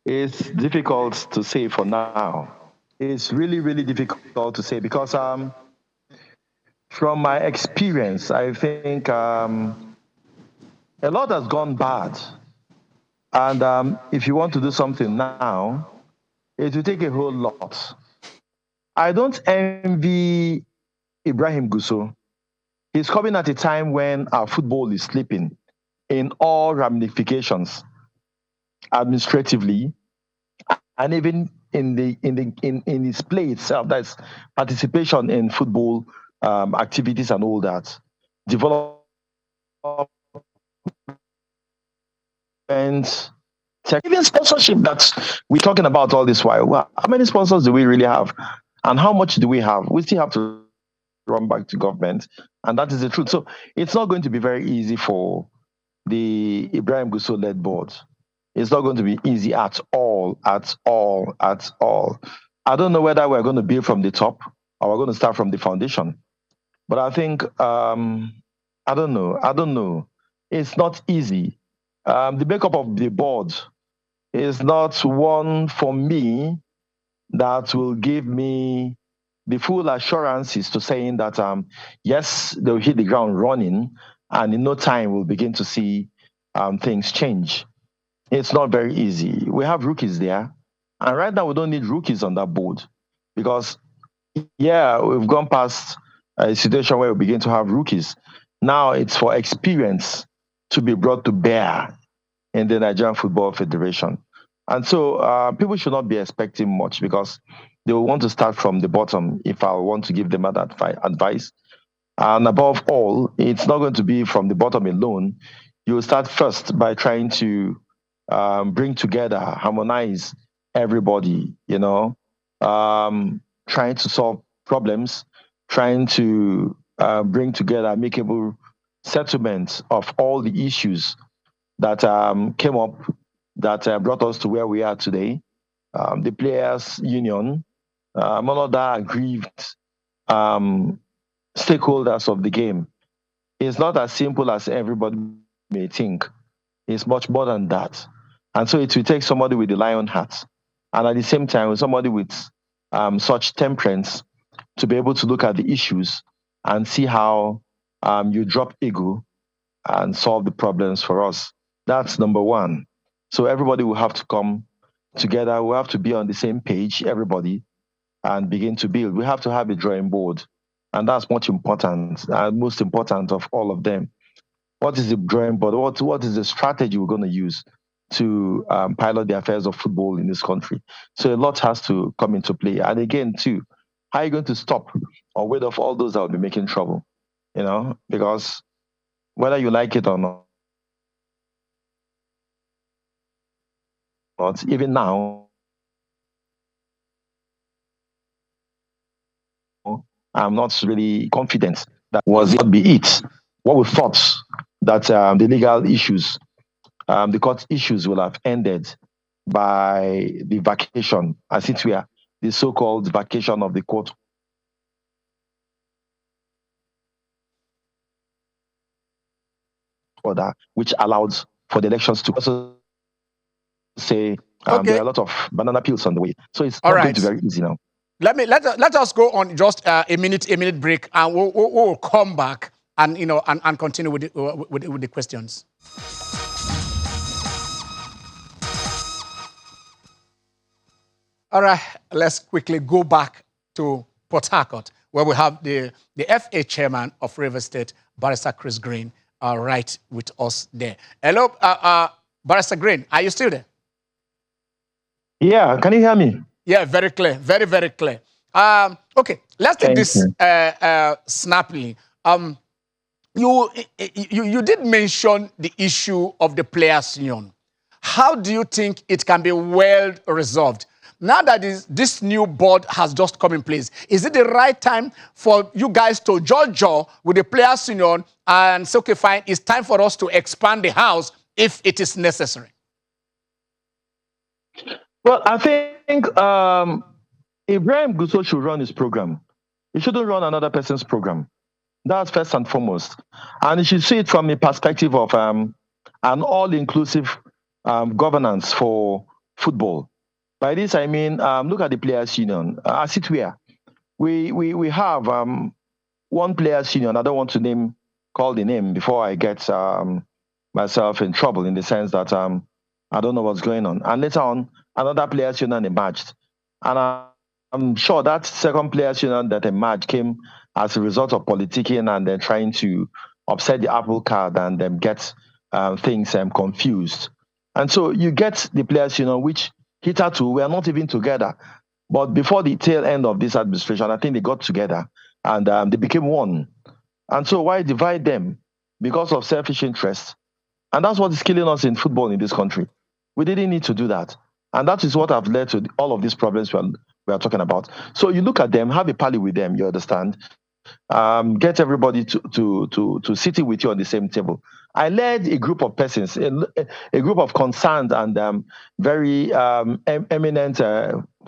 It's difficult to say for now. It's really, really difficult to say because from my experience, I think a lot has gone bad. And if you want to do something now, it will take a whole lot. I don't envy Ibrahim Gusau. He's coming at a time when our football is sleeping in all ramifications, administratively, and even in his play itself. That's participation in football activities and all that. Development, even sponsorship that we're talking about all this while. Well, how many sponsors do we really have? And how much do we have? We still have to run back to government. And that is the truth. So it's not going to be very easy for the Ibrahim Gusau-led board. It's not going to be easy at all. I don't know whether we're going to build from the top or we're going to start from the foundation. But I think, I don't know. It's not easy. The makeup of the board is not one for me that will give me the full assurances to saying that, yes, they'll hit the ground running and in no time we'll begin to see things change. It's not very easy. We have rookies there. And right now we don't need rookies on that board because, yeah, we've gone past a situation where we begin to have rookies. Now it's for experience to be brought to bear in the Nigerian Football Federation. And so people should not be expecting much because they will want to start from the bottom if I want to give them that advice. And above all, it's not going to be from the bottom alone. You will start first by trying to bring together, harmonize everybody, trying to solve problems, trying to bring together amicable settlements of all the issues that came up that brought us to where we are today. The players' union, all of that aggrieved stakeholders of the game. It's not as simple as everybody may think. It's much more than that. And so it will take somebody with the lion hat and at the same time somebody with such temperance to be able to look at the issues and see how you drop ego and solve the problems for us. That's number one. So everybody will have to come together. We have to be on the same page, everybody, and begin to build. We have to have a drawing board. And that's much important, most important of all of them. What is the drawing board? What is the strategy we're going to use to pilot the affairs of football in this country? So a lot has to come into play. And again, too, how are you going to stop or ward off all those that will be making trouble? Because whether you like it or not, even now, I'm not really confident that was not be it. What we thought that the legal issues, the court issues will have ended by the vacation, as it were, the so-called vacation of the court order, which allowed for the elections to also say
Okay.
There are a lot of banana peels on the way. So it's
All
not going to be
right.
very easy now.
Let us go on just a minute break, and we'll come back and and continue with the questions. All right, let's quickly go back to Port Harcourt, where we have the FA chairman of River State, Barrister Chris Green, right with us there. Hello, Barrister Green, are you still there?
Yeah, can you hear me?
Yeah, very clear, very, very clear. Okay, let's take this snappily. You did mention the issue of the players' union. How do you think it can be well resolved? Now that this new board has just come in place, is it the right time for you guys to judge with the players' union and say, okay, fine, it's time for us to expand the house if it is necessary?
Well, I think Ibrahim Gusau should run his program. He shouldn't run another person's program. That's first and foremost. And you should see it from the perspective of an all-inclusive governance for football. By this, I mean, look at the players' union. As it were, we have one players' union. I don't want to call the name before I get myself in trouble, in the sense that I don't know what's going on. And later on, another players' union emerged. And I'm sure that second players' union that emerged came as a result of politicking and then trying to upset the apple cart and then get things confused. And so you get the players' union, which hitherto were not even together. But before the tail end of this administration, I think they got together and they became one. And so why divide them? Because of selfish interests. And that's what is killing us in football in this country. We didn't need to do that. And that is what have led to all of these problems we are talking about. So you look at them, have a parley with them, you understand? Get everybody to sitting with you on the same table. I led a group of persons, a group of concerned and very eminent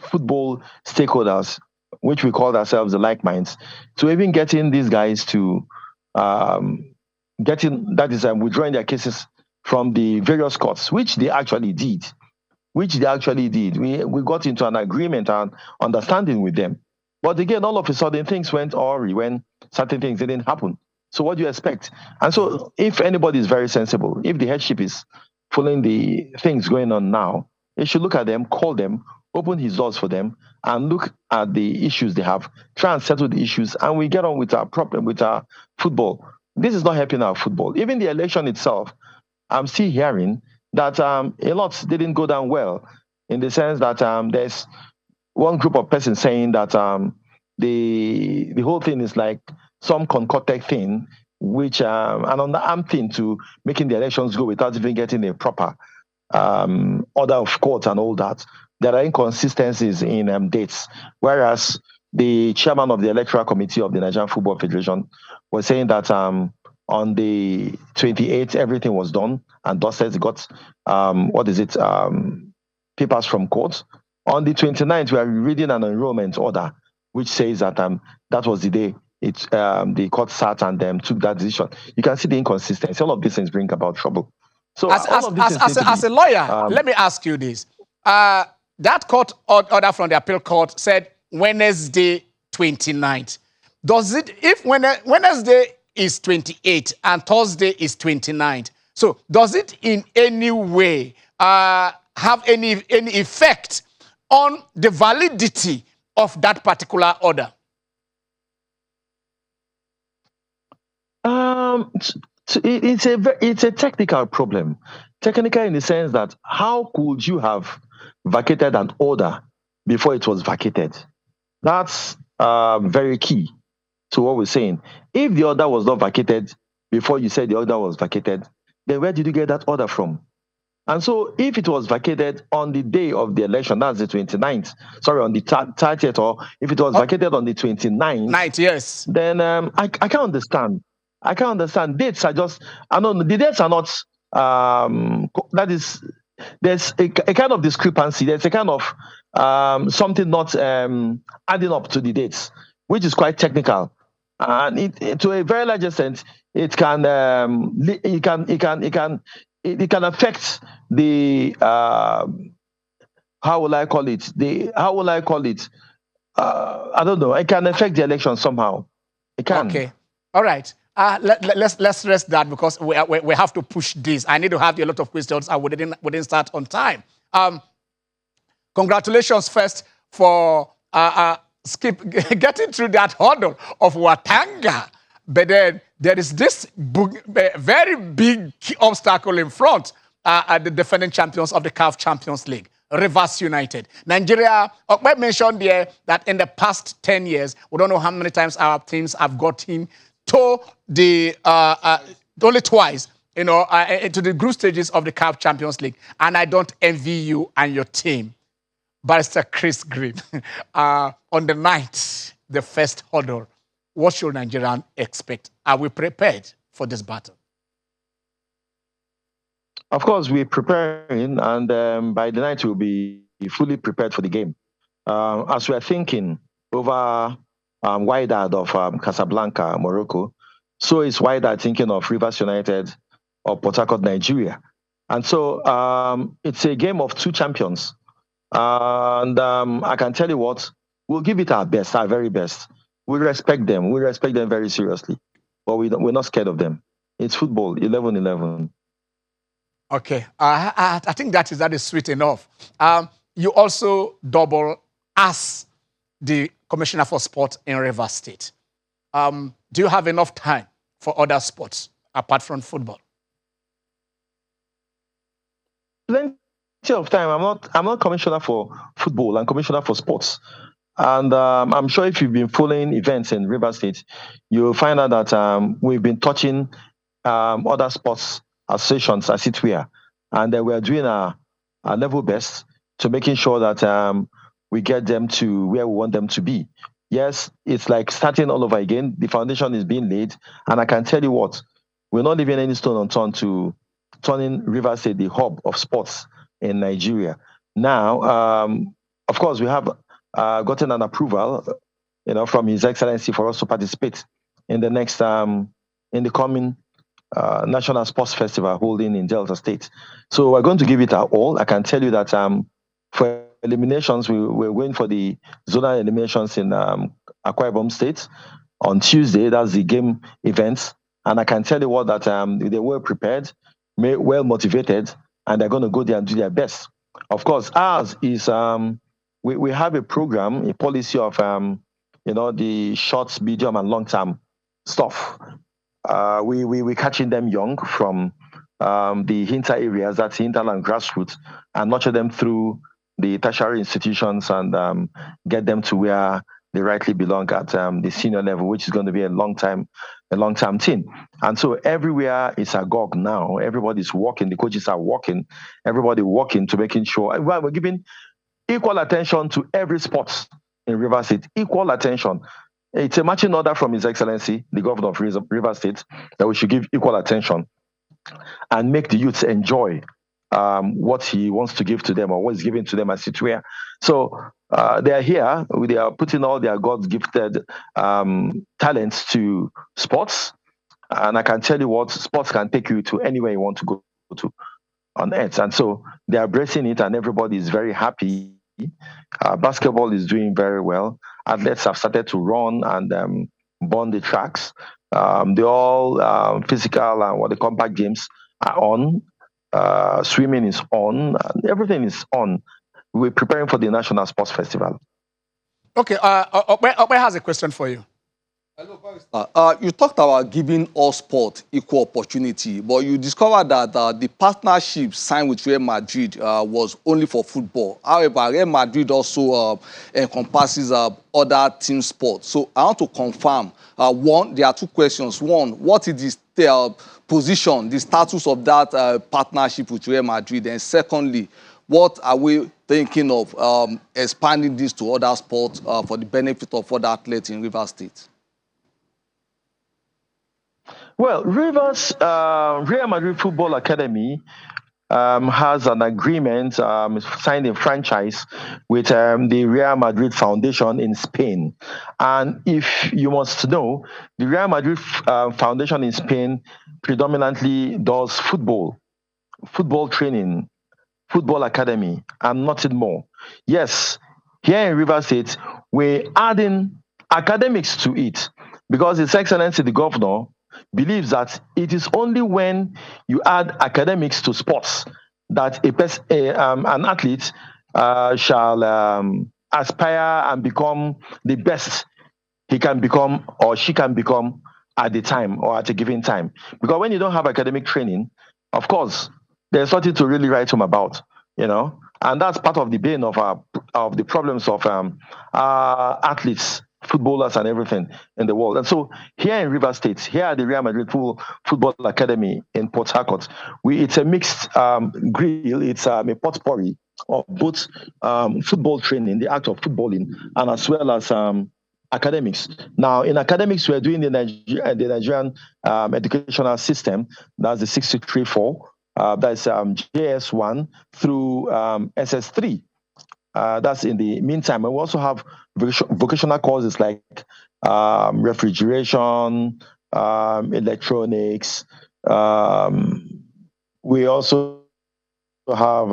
football stakeholders, which we called ourselves the like minds, to even getting these guys to withdrawing their cases from the various courts, which they actually did. We got into an agreement and understanding with them. But again, all of a sudden, things went awry when certain things didn't happen. So what do you expect? And so if anybody is very sensible, if the headship is following the things going on now, he should look at them, call them, open his doors for them, and look at the issues they have, try and settle the issues, and we get on with our problem, with our football. This is not helping our football. Even the election itself, I'm still hearing that a lot didn't go down well, in the sense that there's one group of persons saying that the whole thing is like some concocted thing, which an underarm thing to making the elections go without even getting a proper order of court and all that. There are inconsistencies in dates, whereas the chairman of the Electoral Committee of the Nigerian Football Federation was saying that on the 28th, everything was done and dusted. Got papers from court. On the 29th, we are reading an enrollment order, which says that that was the day the court sat and took that decision. You can see the inconsistency. All of these things bring about trouble. So
as a lawyer, let me ask you this. That court order from the appeal court said Wednesday 29th. If Wednesday is 28 and Thursday is 29th, so does it in any way have any effect on the validity of that particular order?
It's a technical problem. Technical in the sense that how could you have vacated an order before it was vacated? That's very key to what we're saying. If the order was not vacated before you said the order was vacated, then where did you get that order from? And so if it was vacated on the day of the election, that's the 29th, sorry, on the 30th, or if it was vacated on the 29th,
yes,
then I can't understand. I can't understand. Dates are just, I don't know, the dates are not, that is, there's a kind of discrepancy. There's a kind of something not adding up to the dates, which is quite technical. And to a very large extent, it can affect the how will I call it? How will I call it? I don't know. It can affect the election somehow. It can.
Okay. All right. Let's rest that because we have to push this. I need to have a lot of questions. I wouldn't start on time. Congratulations first for getting through that hurdle of Watanga. But then there is this very big obstacle in front, the defending champions of the CAF Champions League, Rivers United. Nigeria, I mentioned there that in the past 10 years, we don't know how many times our teams have gotten to the, only twice, into the group stages of the CAF Champions League. And I don't envy you and your team. Barrister Chris Green, on the night, the first hurdle, what should Nigerians expect? Are we prepared for this battle?
Of course, we're preparing, and by the night, we'll be fully prepared for the game. As we're thinking over Wydad of Casablanca, Morocco, so is Wydad thinking of Rivers United or Port Harcourt, Nigeria. And so it's a game of two champions. And I can tell you what, we'll give it our best, our very best. We respect them. We respect them very seriously. But we're not scared of them. It's football, 11-11.
Okay. I think that is sweet enough. You also double as the Commissioner for Sport in Rivers State. Do you have enough time for other sports apart from football?
Plenty of time. I'm not commissioner for football. I'm commissioner for sports. And I'm sure if you've been following events in Rivers State, you'll find out that we've been touching other sports associations as it were. And we're doing our level best to making sure that we get them to where we want them to be. Yes, it's like starting all over again. The foundation is being laid. And I can tell you what, we're not leaving any stone unturned to turning Rivers State the hub of sports in Nigeria. Now, of course, we have gotten an approval, from His Excellency for us to participate in the next, in the coming National Sports Festival holding in Delta State. So we're going to give it our all. I can tell you that for eliminations, we're going for the zonal eliminations in Akwa Ibom State on Tuesday. That's the game events. And I can tell you what, that they were prepared, well motivated, and they're going to go there and do their best. Of course, ours is we have a program, a policy of the short, medium, and long-term stuff. We're catching them young from the hinter areas, that's hinterland grassroots, and nurture them through the tertiary institutions and get them to where they rightly belong at the senior level, which is going to be a long-term team. And so everywhere is agog now. Everybody's working. The coaches are working. Everybody working to making sure we're giving equal attention to every sport in Rivers State. Equal attention. It's a marching order from His Excellency, the Governor of Rivers State, that we should give equal attention and make the youths enjoy what he wants to give to them or what is given to them as it were. So they are here. They are putting all their God-gifted talents to sports. And I can tell you what, sports can take you to anywhere you want to go to on earth. And so they are embracing it and everybody is very happy. Basketball is doing very well. Athletes have started to run and burn the tracks. They're all physical and what they compact games are on. Swimming is on. Everything is on. We're preparing for the National Sports Festival.
Okay, Okpe has a question for you.
Hello, Barrister. You talked about giving all sport equal opportunity, but you discovered that the partnership signed with Real Madrid was only for football. However, Real Madrid also encompasses other team sports. So I want to confirm, one, there are two questions. One, what is the position, the status of that partnership with Real Madrid? And secondly, what are we thinking of expanding this to other sports for the benefit of other athletes in Rivers State?
Well, Real Madrid Football Academy has an agreement, signed a franchise with the Real Madrid Foundation in Spain. And if you must know, the Real Madrid Foundation in Spain predominantly does football training, football academy, and nothing more. Yes, here in River State, we're adding academics to it because His Excellency the Governor believes that it is only when you add academics to sports that an athlete shall aspire and become the best he can become or she can become at the time or at a given time. Because when you don't have academic training, of course, there's nothing to really write home about, and that's part of the bane of the problems of athletes, footballers, and everything in the world. And so here in River State, here at the Real Madrid Football Academy in Port Harcourt, it's a mixed grill. It's a potpourri of both football training, the act of footballing, and as well as academics. Now, in academics, we're doing the Nigerian educational system. That's the 634. That's JS1 through SS3. That's in the meantime. And we also have vocational courses like refrigeration, electronics. We also have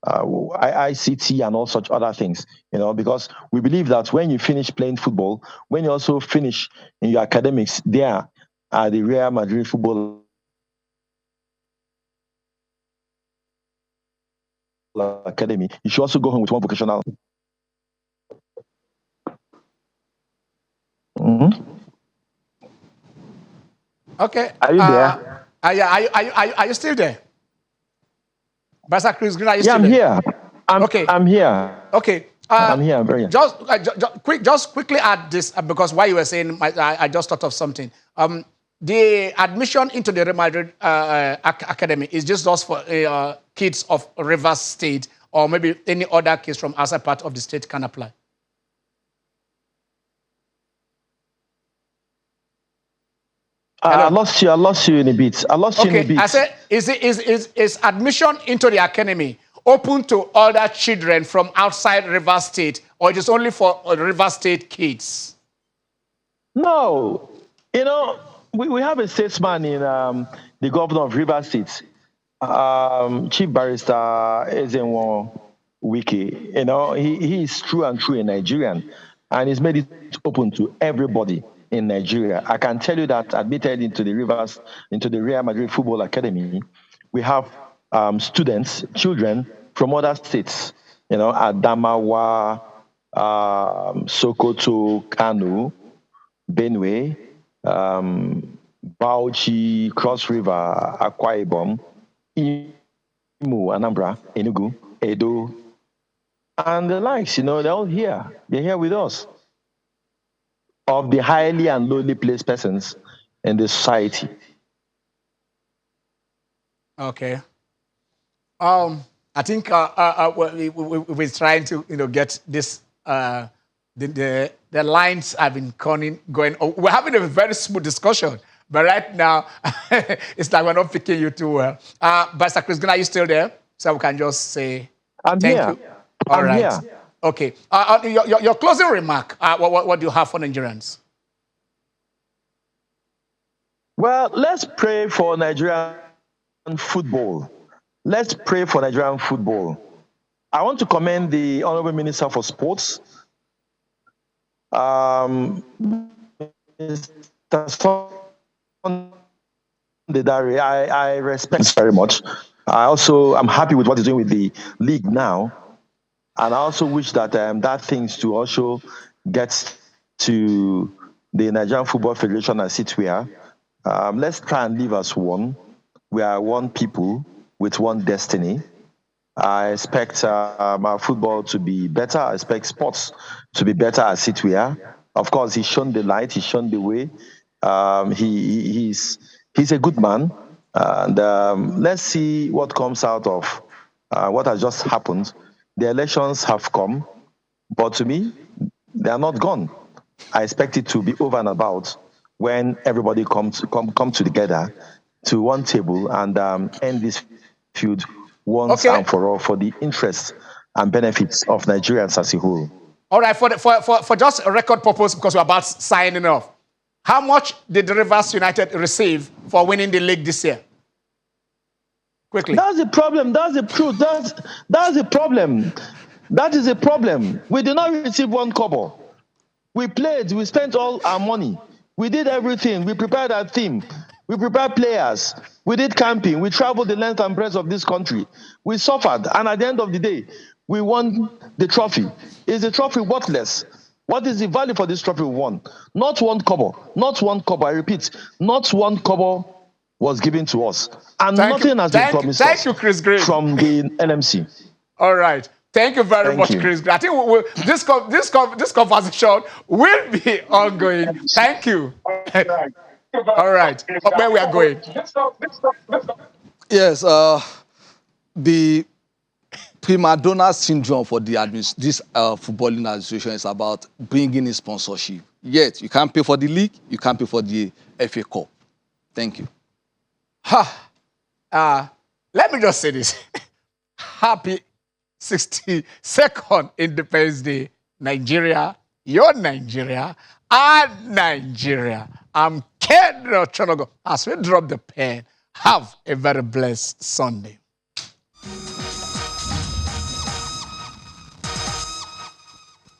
ICT and all such other things, because we believe that when you finish playing football, when you also finish in your academics there at the Real Madrid Football Academy, you should also go home with one vocational. Mm-hmm.
Okay.
Are you there?
Are you still there? Pastor Chris Green, are you still
I'm
there?
Here. I'm here.
Okay.
I'm here. I'm very here.
Just quickly add this because while you were saying, I just thought of something. The admission into the Real Madrid Academy is just for kids of Rivers State, or maybe any other kids from outside part of the state can apply.
I lost you in a bit.
I said, is admission into the academy open to other children from outside River State, or it is only for River State kids?
No. We have a statesman in the governor of River State, Chief Barrister Ezenwo Wiki. He is true and true a Nigerian, and he's made it open to everybody in Nigeria. I can tell you that admitted into the Real Madrid Football Academy, we have children from other states, Adamawa, Sokoto, Kano, Benue, Bauchi, Cross River, Akwa Ibom, Imo, Anambra, Enugu, Edo, and the likes. They're all here. They're here with us. Of the highly and lowly placed persons in the society.
Okay. I think we're trying to get this. The lines have been going. We're having a very smooth discussion, but right now it's like we're not picking you too well. Pastor Chris, are you still there? So we can just say
thank you.
All right. Here. Okay. Your closing remark. What do you have for Nigerians?
Well, let's pray for Nigerian football. Let's pray for Nigerian football. I want to commend the Honorable Minister for Sports, Mr. Sondedare. I respect very much. I'm happy with what he's doing with the league now. And I also wish that that things to also get to the Nigerian Football Federation as it were. Let's try and live as one. We are one people with one destiny. I expect our football to be better. I expect sports to be better as it were. Of course, he's shown the light. He's shown the way. He's a good man. And let's see what comes out of what has just happened. The elections have come, but to me, they are not gone. I expect it to be over and about when everybody come together to one table and end this feud once and for all for the interests and benefits of Nigerians as a whole.
All right, for just a record purpose, because we're about signing off, how much did Rivers United receive for winning the league this year? Quickly.
That's the problem. That's the truth. That's the problem. That is a problem. We did not receive one kobo. We played, we spent all our money. We did everything. We prepared our team. We prepared players. We did camping. We traveled the length and breadth of this country. We suffered. And at the end of the day, we won the trophy. Is the trophy worthless? What is the value for this trophy we won? Not one kobo. Not one kobo. I repeat, not one kobo was given to us. And nothing has been promised us
Chris Green,
from the NMC.
All right. Thank you very much, Chris Green. I think this conversation will be ongoing. Thank you. All right. Where we are going?
Yes, the prima donna syndrome for this footballing association is about bringing in sponsorship. Yet, you can't pay for the league, you can't pay for the FA Cup. Thank you.
Let me just say this. Happy 62nd Independence Day, Nigeria, your Nigeria, and Nigeria. I'm Ken Chonogo. As we drop the pen, have a very blessed Sunday.